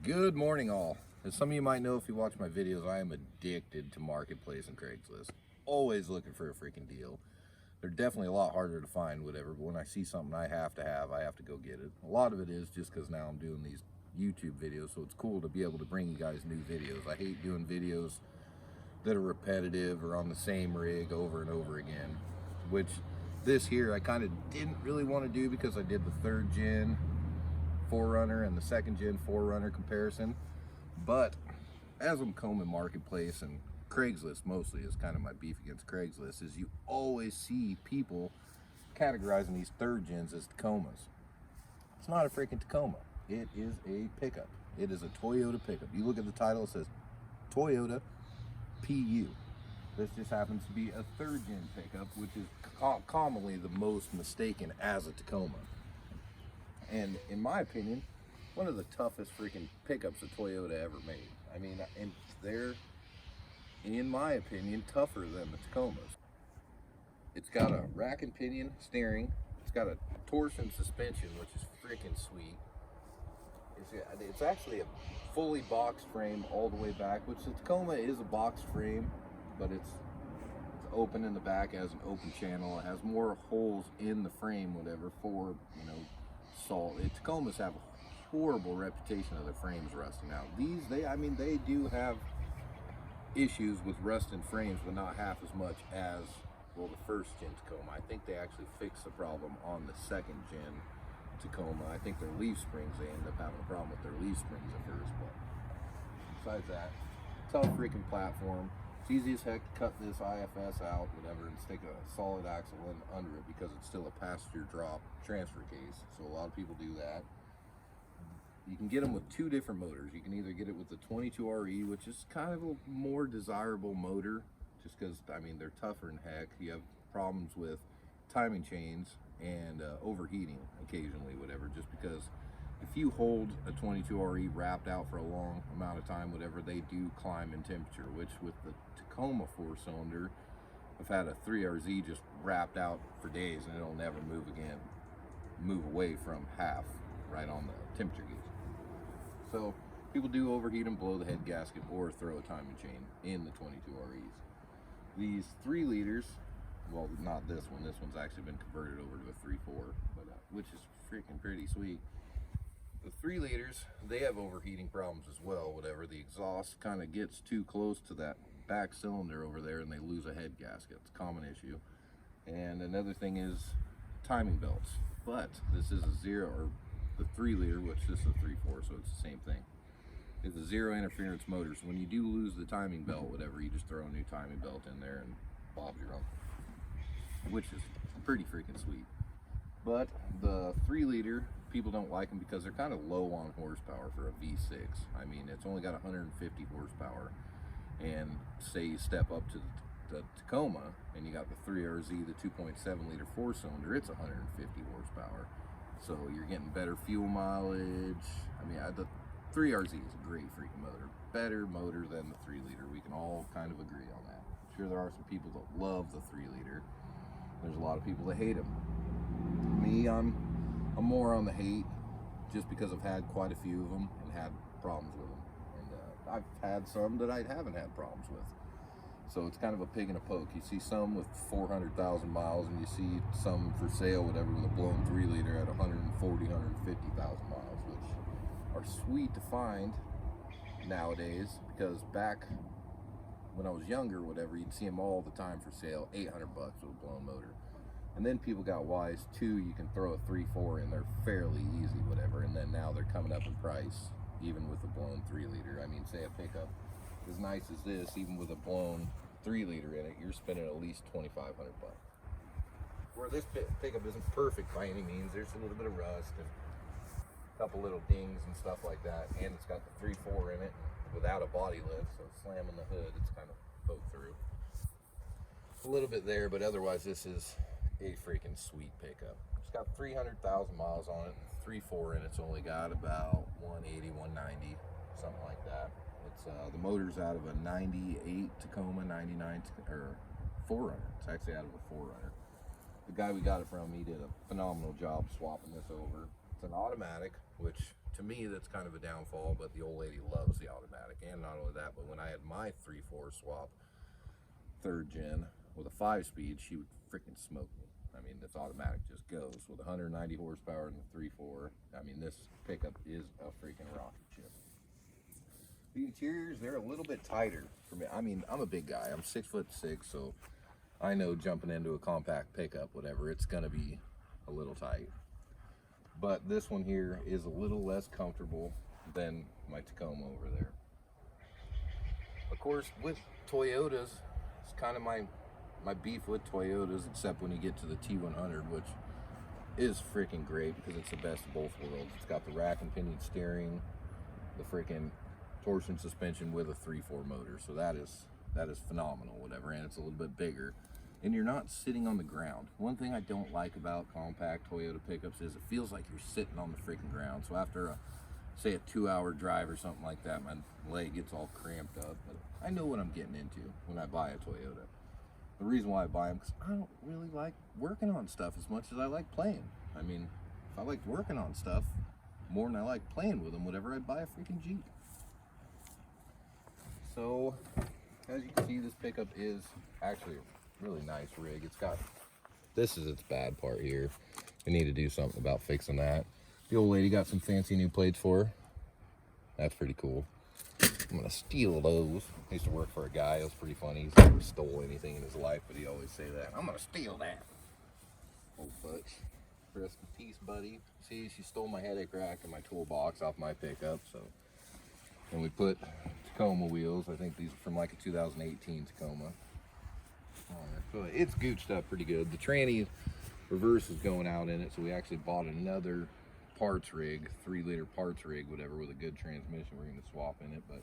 Good morning, all. As some of you might know if you watch my videos, I am addicted to Marketplace and Craigslist. Always looking for a freaking deal. They're definitely a lot harder to find, whatever, but when I see something I have to go get it. A lot of it is just because now I'm doing these YouTube videos, so it's cool to be able to bring you guys new videos. I hate doing videos that are repetitive or on the same rig over and over again, which this here I kind of didn't really want to do because I did the 3rd gen 4Runner and the 2nd gen 4Runner comparison. But as I'm combing Marketplace and Craigslist, mostly is kind of my beef against Craigslist, is you always see people categorizing these 3rd gens as Tacomas. It's not a freaking Tacoma. It is a pickup. It is a Toyota pickup. You look at the title, it says Toyota PU. This just happens to be a 3rd gen pickup, which is commonly the most mistaken as a Tacoma. And in my opinion, one of the toughest freaking pickups a Toyota ever made. I mean, and they're, in my opinion, tougher than the Tacomas. It's got a rack and pinion steering. It's got a torsion suspension, which is freaking sweet. It's actually a fully box frame all the way back, which the Tacoma is a box frame, but it's open in the back. It has an open channel. It has more holes in the frame, whatever, for, you know, salt. Tacomas have a horrible reputation of their frames rusting out. These, they do have issues with rusting frames, but not half as much as, well, the 1st gen Tacoma. I think they actually fixed the problem on the 2nd gen Tacoma. I think their leaf springs, they ended up having a problem with their leaf springs at first, but besides that, tough freaking platform. It's easy as heck to cut this IFS out, whatever, and stick a solid axle in under it because it's still a passenger drop transfer case. So a lot of people do that. You can get them with 2 different motors. You can either get it with the 22RE, which is kind of a more desirable motor, just because, I mean, they're tougher than heck. You have problems with timing chains and overheating occasionally, whatever, just because if you hold a 22RE wrapped out for a long amount of time, whatever, they do climb in temperature, which with the Tacoma 4-cylinder, I've had a 3RZ just wrapped out for days and it'll never move again, move away from half right on the temperature gauge. So people do overheat them, blow the head gasket, or throw a timing chain in the 22REs. These 3 liters, well, not this one. This one's actually been converted over to a 3.4, but which is freaking pretty sweet. The 3 liters, they have overheating problems as well, whatever. The exhaust kind of gets too close to that back cylinder over there and they lose a head gasket. It's a common issue. And another thing is timing belts. But this is a 0, or the 3 liter, which this is a 3.4, so it's the same thing. It's a 0 interference motor, so when you do lose the timing belt, whatever, you just throw a new timing belt in there and Bob's your uncle, which is pretty freaking sweet. But the 3 liter, people don't like them because they're kind of low on horsepower for a V6. I mean, it's only got 150 horsepower. And say you step up to the Tacoma and you got the 3RZ, the 2.7 liter 4-cylinder, it's 150 horsepower. So you're getting better fuel mileage. I mean, the 3RZ is a great freaking motor. Better motor than the 3 liter. We can all kind of agree on that. I'm sure there are some people that love the 3 liter. There's a lot of people that hate them. Me, I'm more on the hate, just because I've had quite a few of them and had problems with them. And I've had some that I haven't had problems with. So it's kind of a pig in a poke. You see some with 400,000 miles and you see some for sale, whatever, with a blown 3 liter at 140, 150,000 miles, which are sweet to find nowadays, because back when I was younger, whatever, you'd see them all the time for sale, 800 bucks with a blown motor. And then people got wise too. You can throw a 3.4 in there fairly easy, whatever, and then now they're coming up in price, even with a blown 3 liter. I mean, say a pickup as nice as this, even with a blown 3 liter in it, you're spending at least 2,500 bucks. Where this pickup isn't perfect by any means. There's a little bit of rust and a couple little dings and stuff like that, and it's got the 3.4 in it without a body lift, so slamming the hood, it's kind of poked through a little bit there, but otherwise this is a freaking sweet pickup. It's got 300,000 miles on it. 3.4 in it's only got about 180, 190, something like that. It's the motor's out of a 98 Tacoma, 99 or 4Runner. It's actually out of a 4Runner. The guy we got it from, he did a phenomenal job swapping this over. It's an automatic, which to me, that's kind of a downfall, but the old lady loves the automatic. And not only that, but when I had my 3.4 swap, 3rd gen, with a 5-speed, she would freaking smoke me. I mean, this automatic just goes. With 190 horsepower and the 3.4, I mean, this pickup is a freaking rocket ship. The interiors, they're a little bit tighter for me. I mean, I'm a big guy. I'm 6'6", so I know jumping into a compact pickup, whatever, it's gonna be a little tight. But this one here is a little less comfortable than my Tacoma over there. Of course, with Toyotas, it's kind of my beef with Toyotas, except when you get to the T100, which is freaking great because it's the best of both worlds. It's got the rack and pinion steering, the freaking torsion suspension with a 3.4 motor, so that is phenomenal, whatever, and it's a little bit bigger. And you're not sitting on the ground. One thing I don't like about compact Toyota pickups is it feels like you're sitting on the freaking ground. So after say a 2-hour drive or something like that, my leg gets all cramped up. But I know what I'm getting into when I buy a Toyota. The reason why I buy them, because I don't really like working on stuff as much as I like playing. I mean, if I liked working on stuff more than I like playing with them, whatever, I'd buy a freaking Jeep. So, as you can see, this pickup is actually a really nice rig. It's got, this is its bad part here. We need to do something about fixing that. The old lady got some fancy new plates for her. That's pretty cool. I'm gonna steal those. I used to work for a guy. It was pretty funny. He's never stole anything in his life, but he always say that. I'm gonna steal that. Old Butch. Rest in peace, buddy. See, she stole my headache rack and my toolbox off my pickup. So, and we put Tacoma wheels. I think these are from like a 2018 Tacoma. So it's gooched up pretty good. The tranny reverse is going out in it, so we actually bought another parts rig, 3-liter parts rig, whatever, with a good transmission. We're going to swap in it, but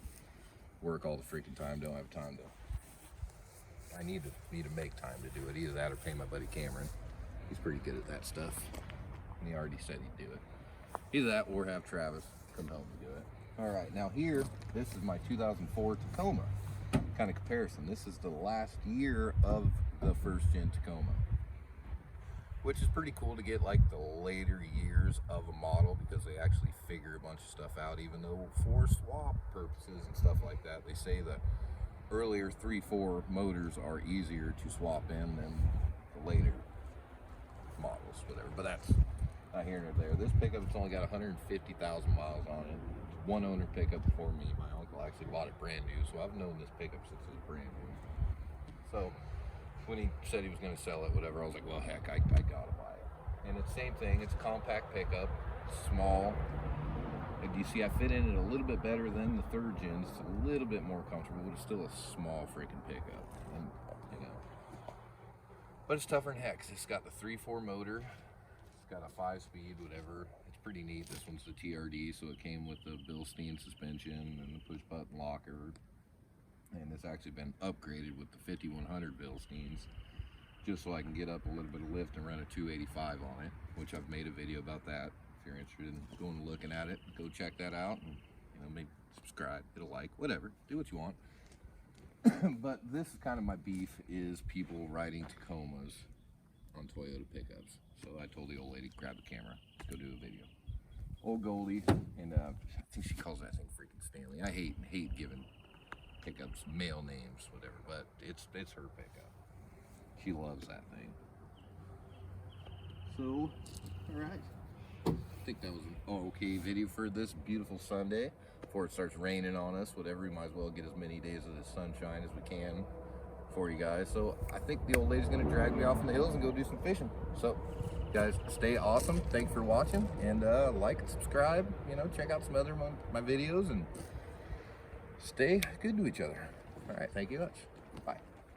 work all the freaking time. Don't have time to. I need to make time to do it. Either that or pay my buddy Cameron. He's pretty good at that stuff, and he already said he'd do it. Either that or have Travis come home to do it. All right, now here, this is my 2004 Tacoma. Kind of comparison. This is the last year of the 1st gen Tacoma, which is pretty cool to get like the later years of a model, because they actually figure a bunch of stuff out. Even though for swap purposes and stuff like that, they say the earlier 3.4 motors are easier to swap in than the later models, whatever. But that's not here nor there. This pickup, it's only got 150,000 miles on it. One owner pickup for me. My uncle actually bought it brand new, so I've known this pickup since it was brand new. So when he said he was going to sell it, whatever, I was like, well, heck, I gotta buy it. And it's the same thing. It's a compact pickup, small. And you see, I fit in it a little bit better than the 3rd gen. It's a little bit more comfortable, but it's still a small freaking pickup. And, you know, but it's tougher than heck. It's got the 3.4 motor. It's got a 5-speed, whatever. It's pretty neat. This one's the TRD, so it came with the Bilstein suspension and the push-button locker. And it's actually been upgraded with the 5100 Bilsteins, just so I can get up a little bit of lift and run a 285 on it, which I've made a video about that. If you're interested in going and looking at it, go check that out, and maybe subscribe, hit a like, whatever, do what you want. But this is kind of my beef, is people riding Tacomas on Toyota pickups. So I told the old lady, grab the camera, let's go do a video. Old Goldie, and I think she calls that thing freaking Stanley. I hate giving pickups male names, whatever, but it's her pickup. She loves that thing. So, all right. I think that was an okay video for this beautiful Sunday before it starts raining on us, whatever. We might as well get as many days of this sunshine as we can for you guys. So I think the old lady's gonna drag me off in the hills and go do some fishing. So guys, stay awesome. Thanks for watching, and like and subscribe, check out some other my videos, and stay good to each other. All right, thank you much. Bye.